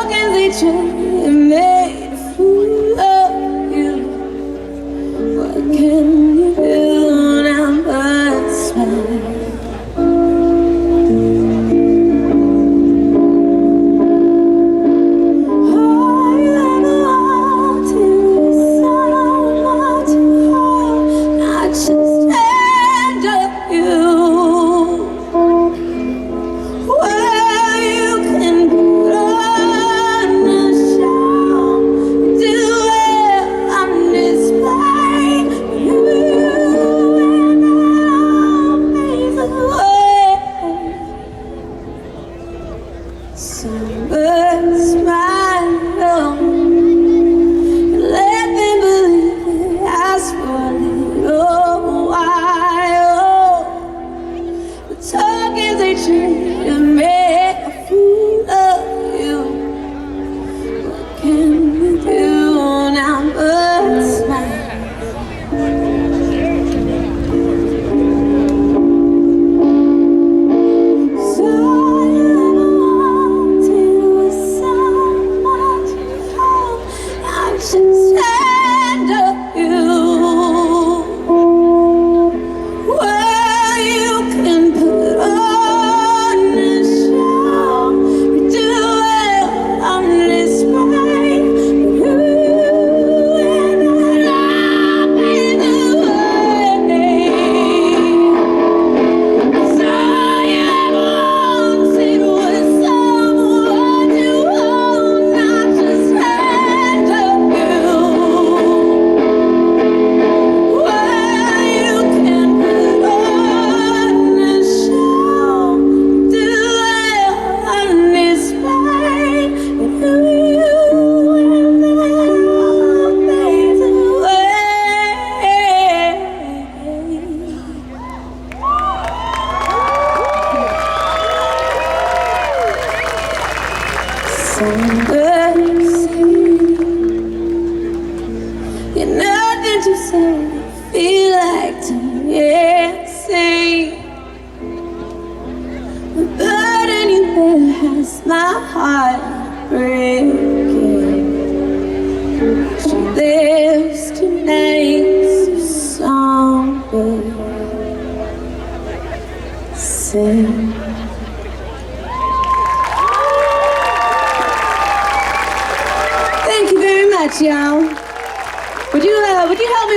tokens they try and made a fool of you. What can you do now but smile? Songbird, smile on and let them believe it. Ask for a little while. The tokens they trade to make a fool of you. What can we do now but smile? Stand up, you. Well, you can put on a show, you do it on display. You and I pave the way. So you wanted was someone to hold, not just stand up. Songbird, you're nothing to say, feel like to sing. The burden you bear has my heart breaking. She lives tonight, so songbird, sing. Thank you very much, y'all. Would you help me